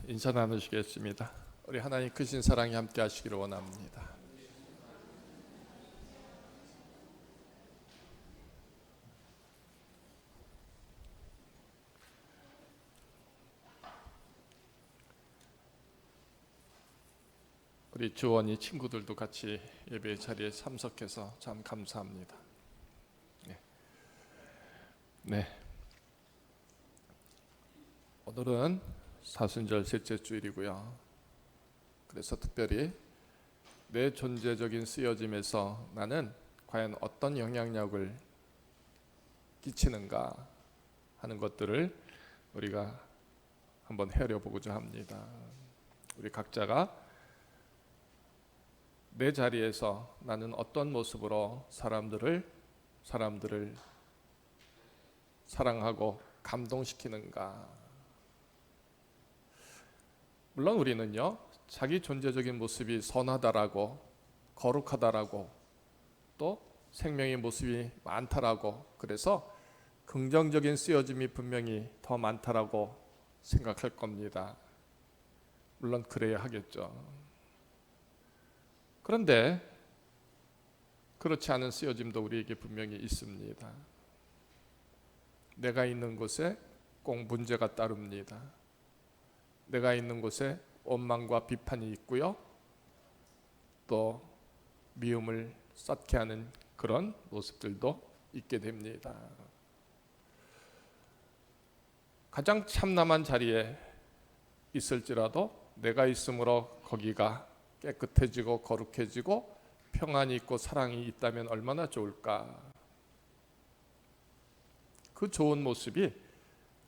인사 나누시겠습니다. 우리 하나님 크신 사랑이 함께 하시기를 원합니다. 우리 주원이 친구들도 같이 예배 자리에 참석해서 참 감사합니다. 네. 오늘은 사순절 셋째 주일이고요. 그래서 특별히 내 존재적인 쓰여짐에서 나는 과연 어떤 영향력을 끼치는가 하는 것들을 우리가 한번 헤아려 보고자 합니다. 우리 각자가 내 자리에서 나는 어떤 모습으로 사람들을 사랑하고 감동시키는가. 물론 우리는요, 자기 존재적인 모습이 선하다라고, 거룩하다라고, 또 생명의 모습이 많다라고, 그래서 긍정적인 쓰여짐이 분명히 더 많다라고 생각할 겁니다. 물론 그래야 하겠죠. 그런데 그렇지 않은 쓰여짐도 우리에게 분명히 있습니다. 내가 있는 곳에 꼭 문제가 따릅니다. 내가 있는 곳에 원망과 비판이 있고요. 또 미움을 쌓게 하는 그런 모습들도 있게 됩니다. 가장 참남한 자리에 있을지라도 내가 있으므로 거기가 깨끗해지고 거룩해지고 평안이 있고 사랑이 있다면 얼마나 좋을까. 그 좋은 모습이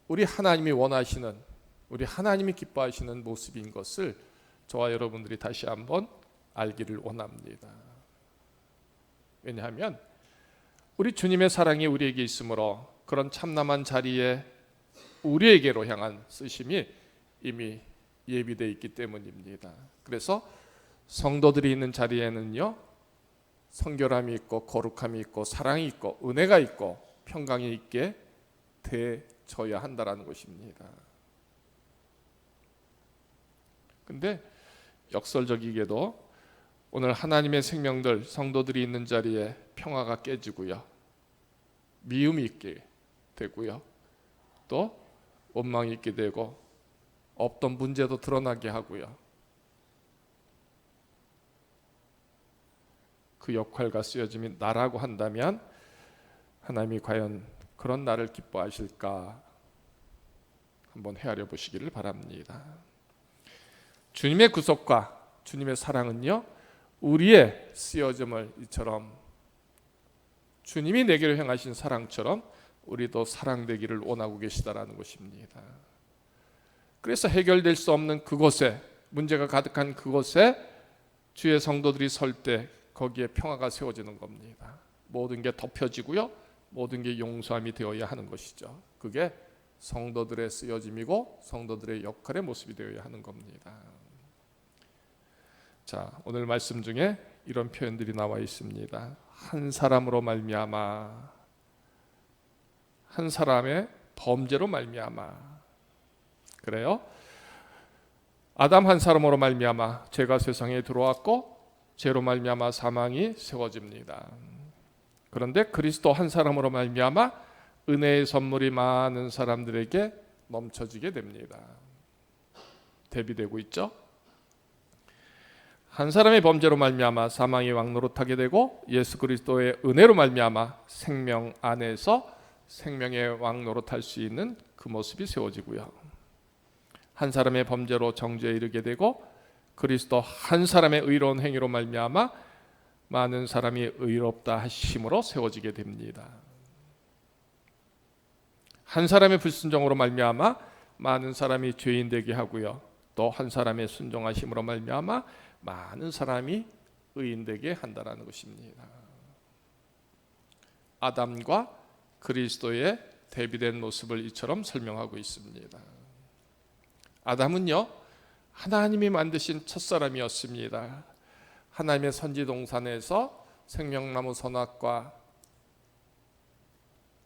우리 하나님이 원하시는, 우리 하나님이 기뻐하시는 모습인 것을 저와 여러분들이 다시 한번 알기를 원합니다. 왜냐하면 우리 주님의 사랑이 우리에게 있으므로 그런 참남한 자리에 우리에게로 향한 쓰심이 이미 예비되어 있기 때문입니다. 그래서 성도들이 있는 자리에는요, 성결함이 있고 거룩함이 있고 사랑이 있고 은혜가 있고 평강이 있게 되져야 한다라는 것입니다. 근데 역설적이게도 오늘 하나님의 생명들, 성도들이 있는 자리에 평화가 깨지고요, 미움이 있게 되고요, 또 원망이 있게 되고 없던 문제도 드러나게 하고요. 그 역할과 쓰여짐이 나라고 한다면 하나님이 과연 그런 나를 기뻐하실까 한번 헤아려 보시기를 바랍니다. 주님의 구속과 주님의 사랑은요, 우리의 쓰여짐을 이처럼 주님이 내게로 향하신 사랑처럼 우리도 사랑되기를 원하고 계시다라는 것입니다. 그래서 해결될 수 없는 그곳에, 문제가 가득한 그곳에 주의 성도들이 설 때 거기에 평화가 세워지는 겁니다. 모든 게 덮여지고요, 모든 게 용서함이 되어야 하는 것이죠. 그게 성도들의 쓰여짐이고 성도들의 역할의 모습이 되어야 하는 겁니다. 자, 오늘 말씀 중에 이런 표현들이 나와 있습니다. 한 사람으로 말미암아, 한 사람의 범죄로 말미암아. 그래요? 아담 한 사람으로 말미암아 죄가 세상에 들어왔고 죄로 말미암아 사망이 세워집니다. 그런데 그리스도 한 사람으로 말미암아 은혜의 선물이 많은 사람들에게 넘쳐지게 됩니다. 대비되고 있죠? 한 사람의 범죄로 말미암아 사망이 왕노릇하게 되고 예수 그리스도의 은혜로 말미암아 생명 안에서 생명의 왕노릇할 수 있는 그 모습이 세워지고요. 한 사람의 범죄로 정죄에 이르게 되고 그리스도 한 사람의 의로운 행위로 말미암아 많은 사람이 의롭다 하심으로 세워지게 됩니다. 한 사람의 불순종으로 말미암아 많은 사람이 죄인 되게 하고요, 또 한 사람의 순종하심으로 말미암아 많은 사람이 의인 되게 한다라는 것입니다. 아담과 그리스도의 대비된 모습을 이처럼 설명하고 있습니다. 아담은요, 하나님이 만드신 첫사람이었습니다. 하나님의 선지 동산에서 생명나무 선악과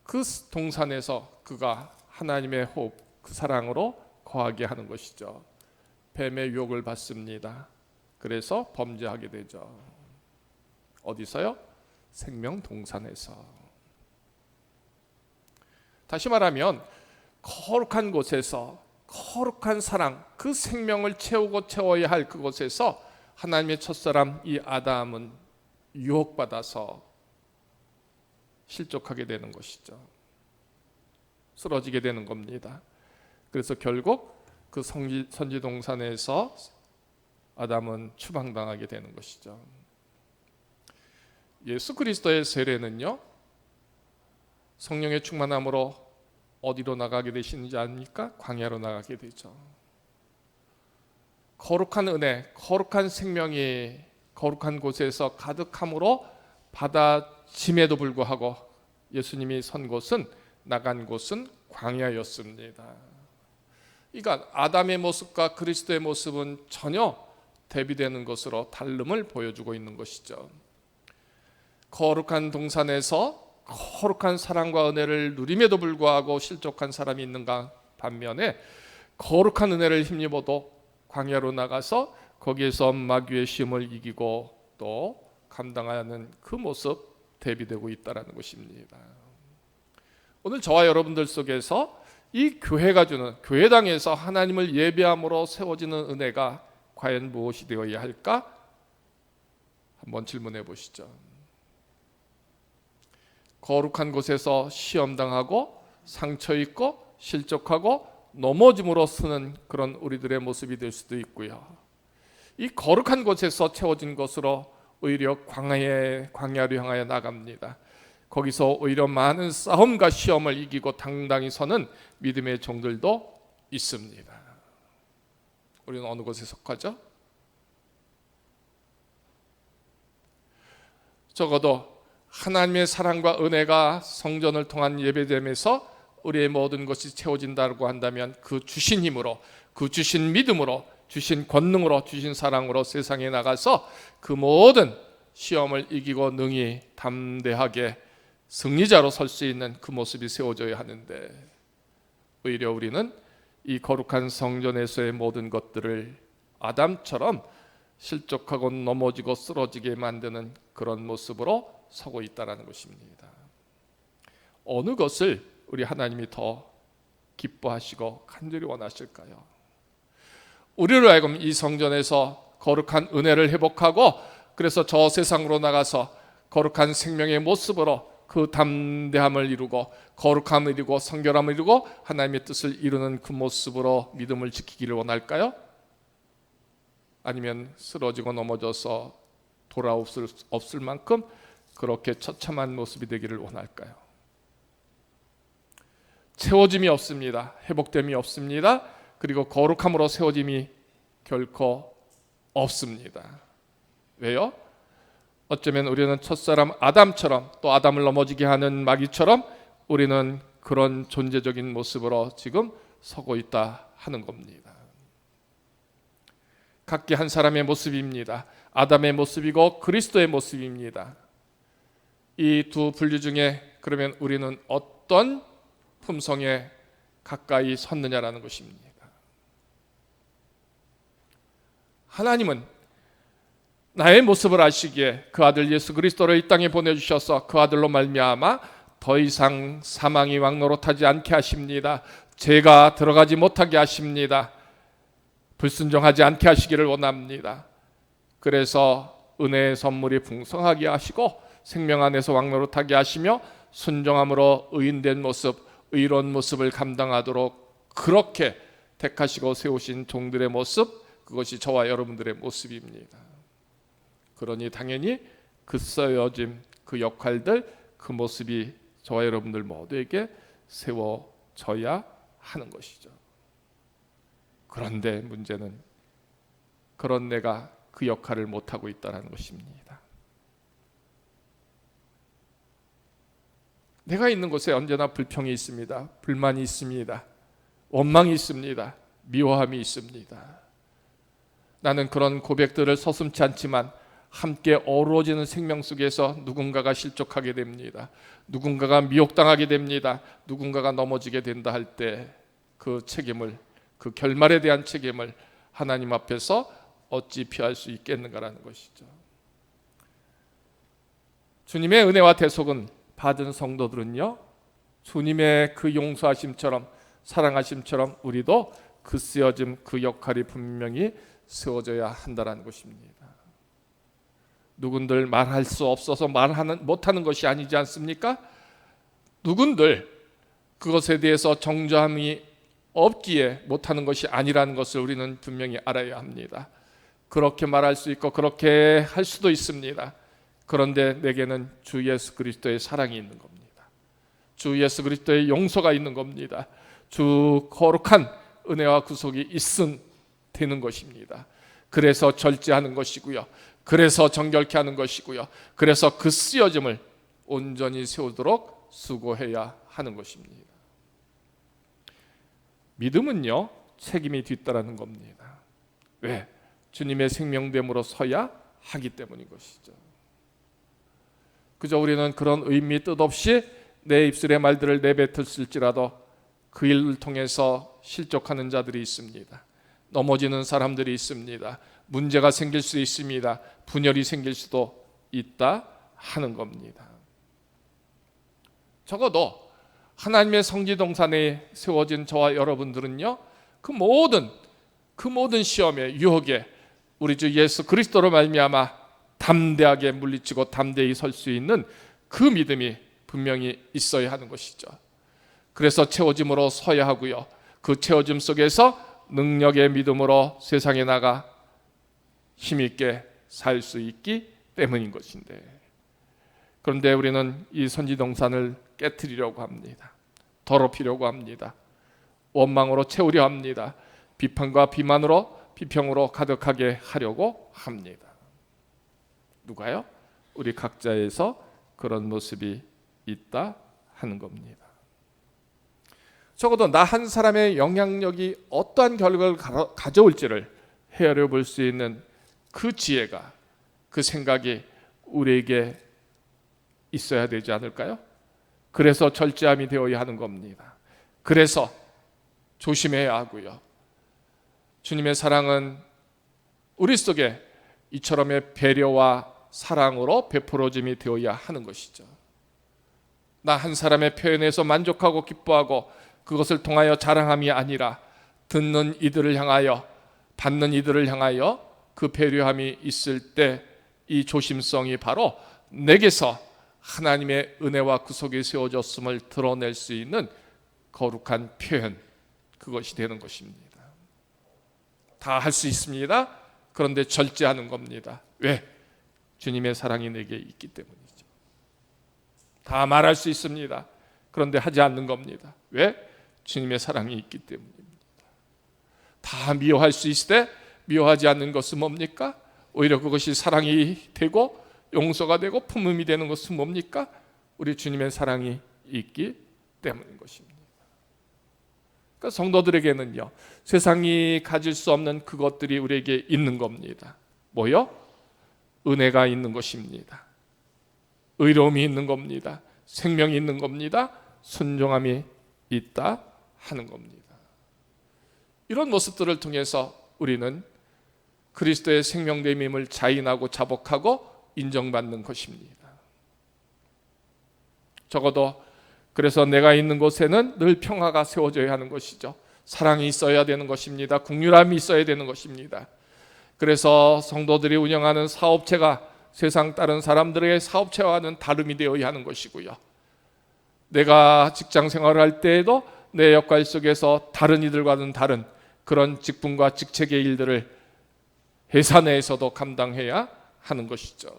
그 동산에서 그가 하나님의 호흡, 그 사랑으로 거하게 하는 것이죠. 뱀의 유혹을 받습니다. 그래서 범죄하게 되죠. 어디서요? 생명동산에서. 다시 말하면 거룩한 곳에서, 거룩한 사랑, 그 생명을 채우고 채워야 할 그곳에서 하나님의 첫사람 이 아담은 유혹받아서 실족하게 되는 것이죠. 쓰러지게 되는 겁니다. 그래서 결국 그 선지동산에서 아담은 추방당하게 되는 것이죠. 예수 그리스도의 세례는요, 성령의 충만함으로 어디로 나가게 되시는지 아닙니까? 광야로 나가게 되죠. 거룩한 은혜, 거룩한 생명이 거룩한 곳에서 가득함으로 받아짐에도 불구하고 예수님이 선 곳은, 나간 곳은 광야였습니다. 그러니까 아담의 모습과 그리스도의 모습은 전혀 대비되는 것으로 다름을 보여주고 있는 것이죠. 거룩한 동산에서 거룩한 사랑과 은혜를 누림에도 불구하고 실족한 사람이 있는가 반면에, 거룩한 은혜를 힘입어도 광야로 나가서 거기에서 마귀의 시험을 이기고 또 감당하는 그 모습 대비되고 있다는 것입니다. 오늘 저와 여러분들 속에서 이 교회가 주는, 교회당에서 하나님을 예배함으로 세워지는 은혜가 과연 무엇이 되어야 할까? 한번 질문해 보시죠. 거룩한 곳에서 시험당하고 상처 입고 실족하고 넘어짐으로 쓰는 그런 우리들의 모습이 될 수도 있고요. 이 거룩한 곳에서 채워진 것으로 오히려 광야로 향하여 나갑니다. 거기서 오히려 많은 싸움과 시험을 이기고 당당히 서는 믿음의 종들도 있습니다. 우리는 어느 곳에 속하죠? 적어도 하나님의 사랑과 은혜가 성전을 통한 예배됨에서 우리의 모든 것이 채워진다고 한다면, 그 주신 힘으로, 그 주신 믿음으로, 주신 권능으로, 주신 사랑으로 세상에 나가서 그 모든 시험을 이기고 능히 담대하게 승리자로 설 수 있는 그 모습이 세워져야 하는데, 오히려 우리는 이 거룩한 성전에서의 모든 것들을 아담처럼 실족하고 넘어지고 쓰러지게 만드는 그런 모습으로 서고 있다는 것입니다. 어느 것을 우리 하나님이 더 기뻐하시고 간절히 원하실까요? 우리로 하여금 이 성전에서 거룩한 은혜를 회복하고, 그래서 저 세상으로 나가서 거룩한 생명의 모습으로 그 담대함을 이루고 거룩함을 이루고 성결함을 이루고 하나님의 뜻을 이루는 그 모습으로 믿음을 지키기를 원할까요? 아니면 쓰러지고 넘어져서 없을 만큼 그렇게 처참한 모습이 되기를 원할까요? 채워짐이 없습니다. 회복됨이 없습니다. 그리고 거룩함으로 세워짐이 결코 없습니다. 왜요? 어쩌면 우리는 첫사람 아담처럼, 또 아담을 넘어지게 하는 마귀처럼 우리는 그런 존재적인 모습으로 지금 서고 있다 하는 겁니다. 각기 한 사람의 모습입니다. 아담의 모습이고 그리스도의 모습입니다. 이 두 분류 중에 그러면 우리는 어떤 품성에 가까이 섰느냐라는 것입니다. 하나님은 나의 모습을 아시기에 그 아들 예수 그리스도를 이 땅에 보내주셔서 그 아들로 말미암아 더 이상 사망이 왕노릇하지 않게 하십니다. 죄가 들어가지 못하게 하십니다. 불순종하지 않게 하시기를 원합니다. 그래서 은혜의 선물이 풍성하게 하시고 생명 안에서 왕노릇하게 하시며 순종함으로 의인된 모습, 의로운 모습을 감당하도록 그렇게 택하시고 세우신 종들의 모습, 그것이 저와 여러분들의 모습입니다. 그러니 당연히 그 쓰여짐, 그 역할들, 그 모습이 저와 여러분들 모두에게 세워져야 하는 것이죠. 그런데 문제는 그런 내가 그 역할을 못하고 있다는 것입니다. 내가 있는 곳에 언제나 불평이 있습니다. 불만이 있습니다. 원망이 있습니다. 미워함이 있습니다. 나는 그런 고백들을 서슴지 않지만 함께 어우러지는 생명 속에서 누군가가 실족하게 됩니다. 누군가가 미혹당하게 됩니다. 누군가가 넘어지게 된다 할 때 그 책임을, 그 결말에 대한 책임을 하나님 앞에서 어찌 피할 수 있겠는가라는 것이죠. 주님의 은혜와 대속은 받은 성도들은요, 주님의 그 용서하심처럼 사랑하심처럼 우리도 그 쓰여짐, 그 역할이 분명히 세워져야 한다는 것입니다. 누군들 말할 수 없어서 못하는 것이 아니지 않습니까? 누군들 그것에 대해서 정죄함이 없기에 못하는 것이 아니라는 것을 우리는 분명히 알아야 합니다. 그렇게 말할 수 있고 그렇게 할 수도 있습니다. 그런데 내게는 주 예수 그리스도의 사랑이 있는 겁니다. 주 예수 그리스도의 용서가 있는 겁니다. 주 거룩한 은혜와 구속이 있음 되는 것입니다. 그래서 절제하는 것이고요. 그래서 정결케 하는 것이고요. 그래서 그 쓰여짐을 온전히 세우도록 수고해야 하는 것입니다. 믿음은요, 책임이 뒤따르는 겁니다. 왜? 주님의 생명됨으로 서야 하기 때문인 것이죠. 그저 우리는 그런 의미 뜻없이 내 입술의 말들을 내뱉었을지라도 그 일을 통해서 실족하는 자들이 있습니다. 넘어지는 사람들이 있습니다. 문제가 생길 수 있습니다. 분열이 생길 수도 있다 하는 겁니다. 적어도 하나님의 성지동산에 세워진 저와 여러분들은요, 그 모든 시험에 유혹에 우리 주 예수 그리스도로 말미암아 담대하게 물리치고 담대히 설 수 있는 그 믿음이 분명히 있어야 하는 것이죠. 그래서 채워짐으로 서야 하고요. 그 채워짐 속에서 능력의 믿음으로 세상에 나가 힘있게 살 수 있기 때문인 것인데, 그런데 우리는 이 선지동산을 깨트리려고 합니다. 더럽히려고 합니다. 원망으로 채우려 합니다. 비판과 비평으로 가득하게 하려고 합니다. 누가요? 우리 각자에서 그런 모습이 있다 하는 겁니다. 적어도 나 한 사람의 영향력이 어떠한 결과를 가져올지를 헤아려 볼 수 있는 그 지혜가, 그 생각이 우리에게 있어야 되지 않을까요? 그래서 절제함이 되어야 하는 겁니다. 그래서 조심해야 하고요. 주님의 사랑은 우리 속에 이처럼의 배려와 사랑으로 베풀어짐이 되어야 하는 것이죠. 나 한 사람의 표현에서 만족하고 기뻐하고 그것을 통하여 자랑함이 아니라 듣는 이들을 향하여, 받는 이들을 향하여 그 배려함이 있을 때 이 조심성이 바로 내게서 하나님의 은혜와 구속이 세워졌음을 드러낼 수 있는 거룩한 표현, 그것이 되는 것입니다. 다 할 수 있습니다. 그런데 절제하는 겁니다. 왜? 주님의 사랑이 내게 있기 때문이죠. 다 말할 수 있습니다. 그런데 하지 않는 겁니다. 왜? 주님의 사랑이 있기 때문입니다. 다 미워할 수 있을 때 미워하지 않는 것은 뭡니까? 오히려 그것이 사랑이 되고 용서가 되고 품음이 되는 것은 뭡니까? 우리 주님의 사랑이 있기 때문인 것입니다. 그러니까 성도들에게는요, 세상이 가질 수 없는 그것들이 우리에게 있는 겁니다. 뭐요? 은혜가 있는 것입니다. 의로움이 있는 겁니다. 생명이 있는 겁니다. 순종함이 있다 하는 겁니다. 이런 모습들을 통해서 우리는 그리스도의 생명됨임을 자인하고 자복하고 인정받는 것입니다. 적어도 그래서 내가 있는 곳에는 늘 평화가 세워져야 하는 것이죠. 사랑이 있어야 되는 것입니다. 긍휼함이 있어야 되는 것입니다. 그래서 성도들이 운영하는 사업체가 세상 다른 사람들의 사업체와는 다름이 되어야 하는 것이고요. 내가 직장 생활을 할 때에도 내 역할 속에서 다른 이들과는 다른 그런 직분과 직책의 일들을 회사 내에서도 감당해야 하는 것이죠.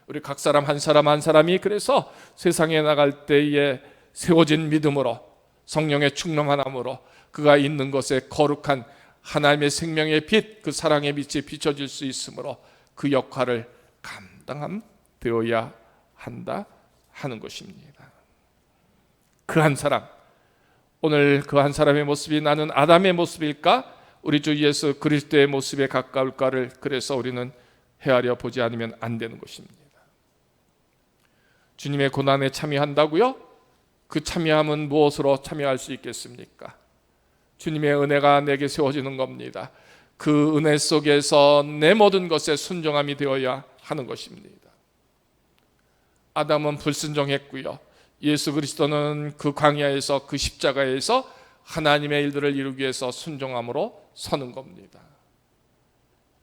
우리 각 사람 한 사람이 그래서 세상에 나갈 때에 세워진 믿음으로, 성령의 충만함으로 그가 있는 곳에 거룩한 하나님의 생명의 빛, 그 사랑의 빛이 비춰질 수 있으므로 그 역할을 감당되어야 한다 하는 것입니다. 그 한 사람, 오늘 그 한 사람의 모습이 나는 아담의 모습일까? 우리 주 예수 그리스도의 모습에 가까울까를 그래서 우리는 헤아려 보지 않으면 안 되는 것입니다. 주님의 고난에 참여한다고요? 그 참여함은 무엇으로 참여할 수 있겠습니까? 주님의 은혜가 내게 세워지는 겁니다. 그 은혜 속에서 내 모든 것에 순종함이 되어야 하는 것입니다. 아담은 불순종했고요. 예수 그리스도는 그 광야에서, 그 십자가에서 하나님의 일들을 이루기 위해서 순종함으로 서는 겁니다.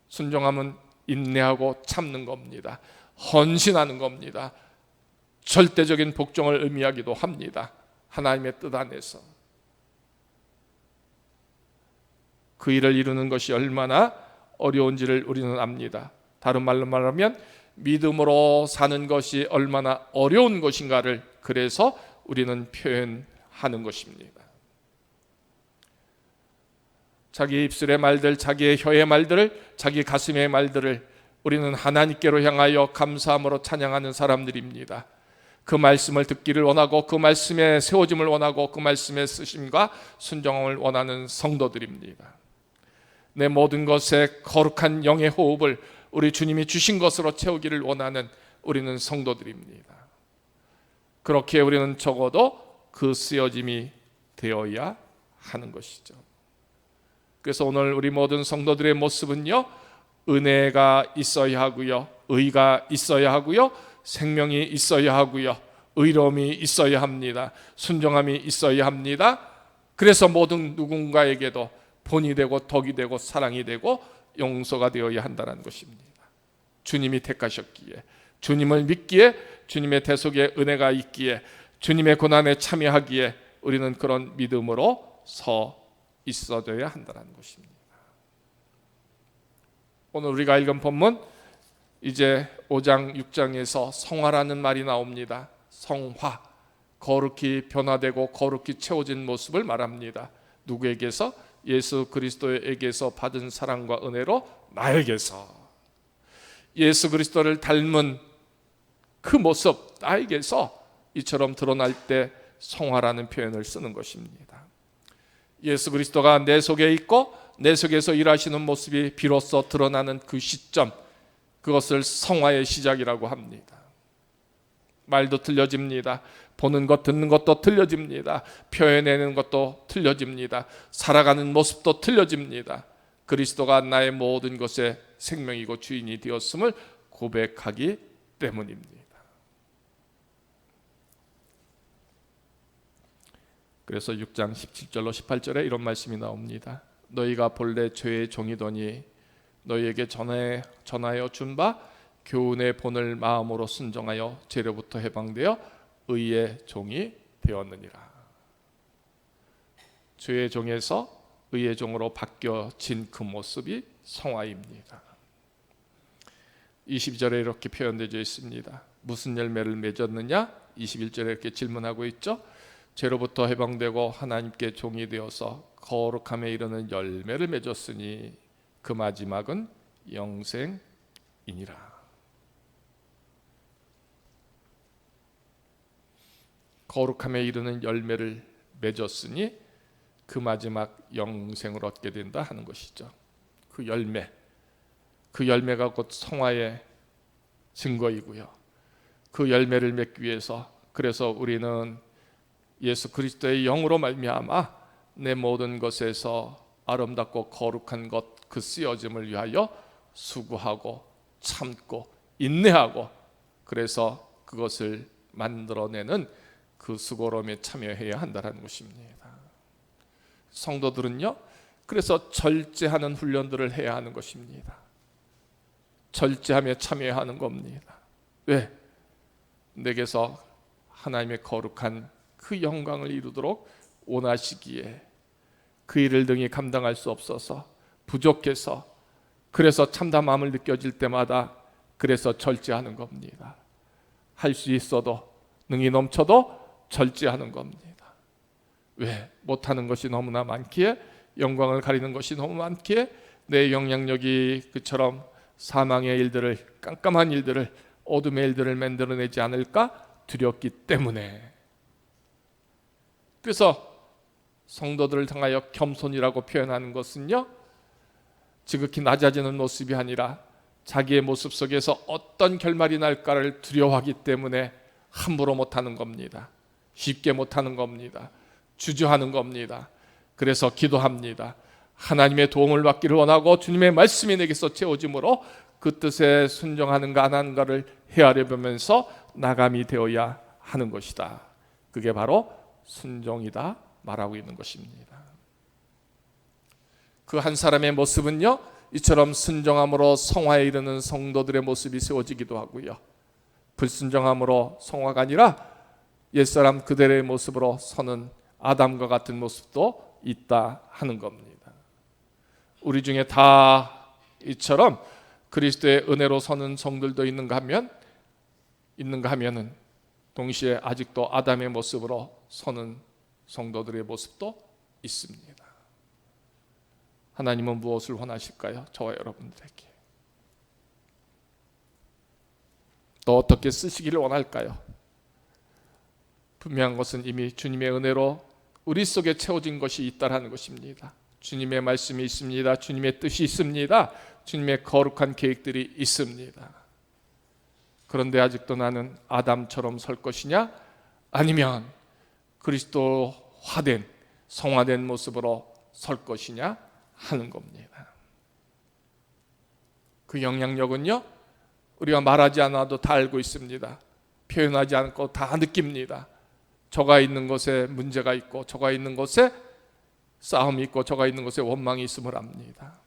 순종함은 인내하고 참는 겁니다. 헌신하는 겁니다. 절대적인 복종을 의미하기도 합니다. 하나님의 뜻 안에서. 그 일을 이루는 것이 얼마나 어려운지를 우리는 압니다. 다른 말로 말하면 믿음으로 사는 것이 얼마나 어려운 것인가를 그래서 우리는 표현하는 것입니다. 자기 입술의 말들, 자기의 혀의 말들을, 자기 가슴의 말들을 우리는 하나님께로 향하여 감사함으로 찬양하는 사람들입니다. 그 말씀을 듣기를 원하고 그 말씀에 세워짐을 원하고 그 말씀의 쓰심과 순종함을 원하는 성도들입니다. 내 모든 것에 거룩한 영의 호흡을 우리 주님이 주신 것으로 채우기를 원하는 우리는 성도들입니다. 그렇게 우리는 적어도 그 쓰여짐이 되어야 하는 것이죠. 그래서 오늘 우리 모든 성도들의 모습은요, 은혜가 있어야 하고요, 의가 있어야 하고요, 생명이 있어야 하고요, 의로움이 있어야 합니다. 순종함이 있어야 합니다. 그래서 모든 누군가에게도 본이 되고 덕이 되고 사랑이 되고 용서가 되어야 한다는 것입니다. 주님이 택하셨기에, 주님을 믿기에, 주님의 대속에 은혜가 있기에, 주님의 고난에 참여하기에 우리는 그런 믿음으로 서 있어져야 한다는 것입니다. 오늘 우리가 읽은 본문 이제 5장 6장에서 성화라는 말이 나옵니다. 성화, 거룩히 변화되고 거룩히 채워진 모습을 말합니다. 누구에게서? 예수 그리스도에게서 받은 사랑과 은혜로 나에게서, 예수 그리스도를 닮은 그 모습 나에게서 이처럼 드러날 때 성화라는 표현을 쓰는 것입니다. 예수 그리스도가 내 속에 있고 내 속에서 일하시는 모습이 비로소 드러나는 그 시점, 그것을 성화의 시작이라고 합니다. 말도 틀려집니다. 보는 것, 듣는 것도 틀려집니다. 표현하는 것도 틀려집니다. 살아가는 모습도 틀려집니다. 그리스도가 나의 모든 것의 생명이고 주인이 되었음을 고백하기 때문입니다. 그래서 6장 17절로 18절에 이런 말씀이 나옵니다. 너희가 본래 죄의 종이더니 너희에게 전하여 준 바 교훈의 본을 마음으로 순종하여 죄로부터 해방되어 의의 종이 되었느니라. 죄의 종에서 의의 종으로 바뀌어진 그 모습이 성화입니다. 22절에 이렇게 표현되어 있습니다. 무슨 열매를 맺었느냐? 21절에 이렇게 질문하고 있죠. 죄로부터 해방되고 하나님께 종이 되어서 거룩함에 이르는 열매를 맺었으니 그 마지막은 영생이니라. 거룩함에 이르는 열매를 맺었으니 그 마지막 영생을 얻게 된다 하는 것이죠. 그 열매가 곧 성화의 증거이고요. 그 열매를 맺기 위해서, 그래서 우리는 예수 그리스도의 영으로 말미암아 내 모든 것에서 아름답고 거룩한 것, 그 쓰여짐을 위하여 수고하고 참고 인내하고, 그래서 그것을 만들어내는 그 수고로움에 참여해야 한다는 것입니다. 성도들은요, 그래서 절제하는 훈련들을 해야 하는 것입니다. 절제하며 참여해야 하는 겁니다. 왜? 내게서 하나님의 거룩한 그 영광을 이루도록 원하시기에 그 일을 능히 감당할 수 없어서 부족해서, 그래서 참담함을 느껴질 때마다 그래서 절제하는 겁니다. 할 수 있어도, 능히 넘쳐도 절제하는 겁니다. 왜? 못하는 것이 너무나 많기에, 영광을 가리는 것이 너무 많기에, 내 영향력이 그처럼 사망의 일들을, 깜깜한 일들을, 어둠의 일들을 만들어내지 않을까 두렵기 때문에. 그래서 성도들을 향하여 겸손이라고 표현하는 것은요, 지극히 낮아지는 모습이 아니라 자기의 모습 속에서 어떤 결말이 날까를 두려워하기 때문에 함부로 못하는 겁니다. 쉽게 못하는 겁니다. 주저하는 겁니다. 그래서 기도합니다. 하나님의 도움을 받기를 원하고 주님의 말씀이 내게서 채워짐으로 그 뜻에 순종하는가 안 하는가를 헤아려 보면서 나감이 되어야 하는 것이다. 그게 바로 순종이다 말하고 있는 것입니다. 그 한 사람의 모습은요, 이처럼 순종함으로 성화에 이르는 성도들의 모습이 세워지기도 하고요, 불순종함으로 성화가 아니라 옛사람 그대로의 모습으로 서는 아담과 같은 모습도 있다 하는 겁니다. 우리 중에 다 이처럼 그리스도의 은혜로 서는 성들도 있는가 하면은 동시에 아직도 아담의 모습으로 서는 성도들의 모습도 있습니다. 하나님은 무엇을 원하실까요? 저와 여러분들에게 또 어떻게 쓰시기를 원할까요? 분명한 것은 이미 주님의 은혜로 우리 속에 채워진 것이 있다라는 것입니다. 주님의 말씀이 있습니다. 주님의 뜻이 있습니다. 주님의 거룩한 계획들이 있습니다. 그런데 아직도 나는 아담처럼 설 것이냐? 아니면 그리스도화된 성화된 모습으로 설 것이냐 하는 겁니다. 그 영향력은요, 우리가 말하지 않아도 다 알고 있습니다. 표현하지 않고 다 느낍니다. 저가 있는 곳에 문제가 있고, 저가 있는 곳에 싸움이 있고, 저가 있는 곳에 원망이 있음을 압니다.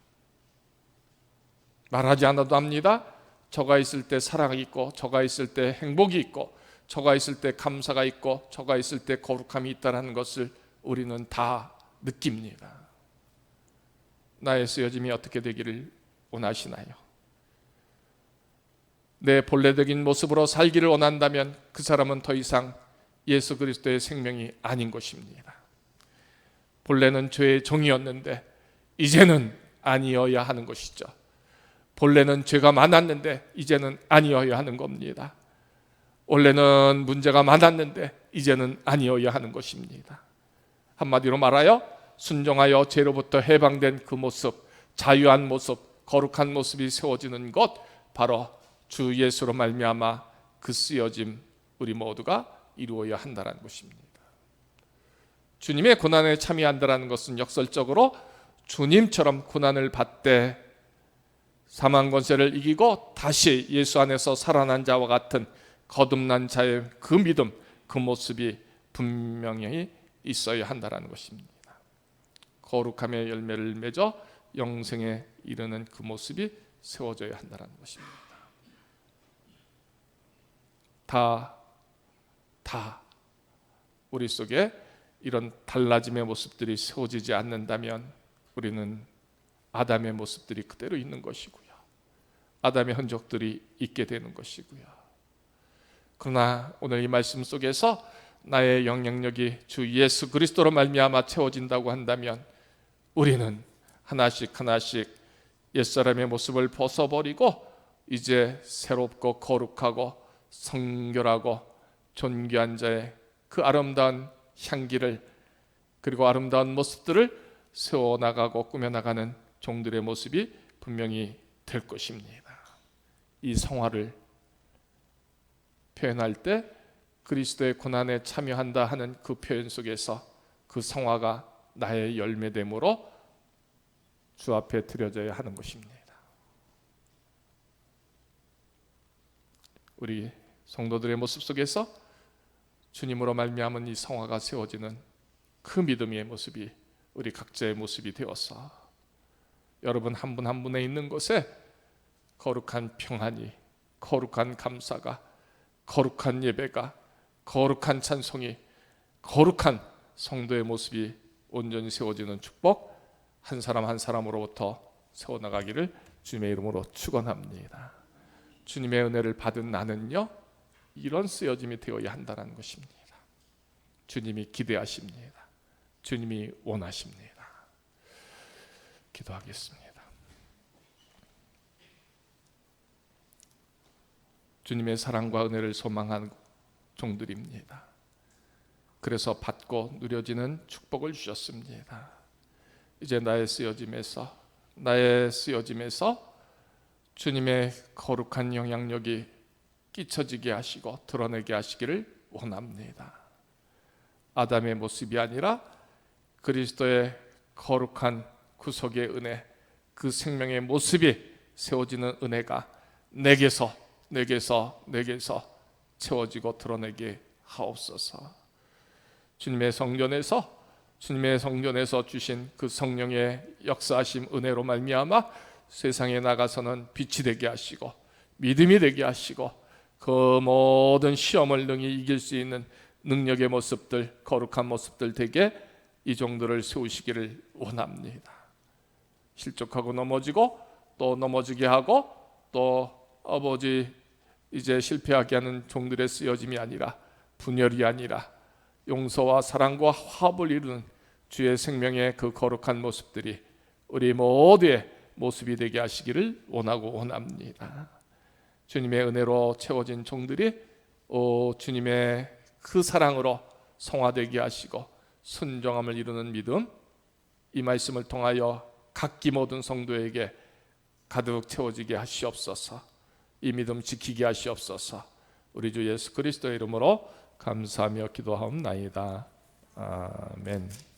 말하지 않아도 압니다. 저가 있을 때 사랑이 있고, 저가 있을 때 행복이 있고, 저가 있을 때 감사가 있고, 저가 있을 때 거룩함이 있다는 것을 우리는 다 느낍니다. 나의 쓰여짐이 어떻게 되기를 원하시나요? 내 본래적인 모습으로 살기를 원한다면 그 사람은 더 이상 예수 그리스도의 생명이 아닌 것입니다. 본래는 죄의 종이었는데 이제는 아니어야 하는 것이죠. 본래는 죄가 많았는데 이제는 아니어야 하는 겁니다. 원래는 문제가 많았는데 이제는 아니어야 하는 것입니다. 한마디로 말하여 순종하여 죄로부터 해방된 그 모습, 자유한 모습, 거룩한 모습이 세워지는 것, 바로 주 예수로 말미암아 그 쓰여짐 우리 모두가 이루어야 한다는 것입니다. 주님의 고난에 참여한다는 것은 역설적으로 주님처럼 고난을 받되 사망 권세를 이기고 다시 예수 안에서 살아난 자와 같은 거듭난 자의 그 믿음, 그 모습이 분명히 있어야 한다는 것입니다. 거룩함의 열매를 맺어 영생에 이르는 그 모습이 세워져야 한다는 것입니다. 다 우리 속에 이런 달라짐의 모습들이 세워지지 않는다면 우리는 아담의 모습들이 그대로 있는 것이고요, 아담의 흔적들이 있게 되는 것이고요. 그러나 오늘 이 말씀 속에서 나의 영향력이 주 예수 그리스도로 말미암아 채워진다고 한다면 우리는 하나씩 하나씩 옛사람의 모습을 벗어버리고 이제 새롭고 거룩하고 성결하고 존귀한 자의 그 아름다운 향기를, 그리고 아름다운 모습들을 세워나가고 꾸며나가는 종들의 모습이 분명히 될 것입니다. 이 성화를 표현할 때 그리스도의 고난에 참여한다 하는 그 표현 속에서 그 성화가 나의 열매됨으로 주 앞에 드려져야 하는 것입니다. 우리 성도들의 모습 속에서 주님으로 말미암은 이 성화가 세워지는 그 믿음의 모습이 우리 각자의 모습이 되어서 여러분 한 분 한 분에 있는 곳에 거룩한 평안이, 거룩한 감사가, 거룩한 예배가, 거룩한 찬송이, 거룩한 성도의 모습이 온전히 세워지는 축복 한 사람 한 사람으로부터 세워나가기를 주님의 이름으로 축원합니다. 주님의 은혜를 받은 나는요, 이런 쓰여짐이 되어야 한다는 것입니다. 주님이 기대하십니다. 주님이 원하십니다. 기도하겠습니다. 주님의 사랑과 은혜를 소망하는 종들입니다. 그래서 받고 누려지는 축복을 주셨습니다. 이제 나의 쓰여짐에서 주님의 거룩한 영향력이 끼쳐지게 하시고 드러내게 하시기를 원합니다. 아담의 모습이 아니라 그리스도의 거룩한 구속의 은혜, 그 생명의 모습이 세워지는 은혜가 내게서 채워지고 드러내게 하옵소서. 주님의 성전에서 주신 그 성령의 역사하심 은혜로 말미암아 세상에 나가서는 빛이 되게 하시고 믿음이 되게 하시고 그 모든 시험을 능히 이길 수 있는 능력의 모습들, 거룩한 모습들 되게 이 종들을 세우시기를 원합니다. 실족하고 넘어지고 또 넘어지게 하고 또 아버지 이제 실패하게 하는 종들의 쓰여짐이 아니라, 분열이 아니라 용서와 사랑과 화합을 이루는 주의 생명의 그 거룩한 모습들이 우리 모두의 모습이 되게 하시기를 원합니다. 주님의 은혜로 채워진 종들이 주님의 그 사랑으로 성화되게 하시고 순종함을 이루는 믿음, 이 말씀을 통하여 각기 모든 성도에게 가득 채워지게 하시옵소서. 이 믿음 지키게 하시옵소서. 우리 주 예수 그리스도의 이름으로 감사하며 기도하옵나이다. 아멘.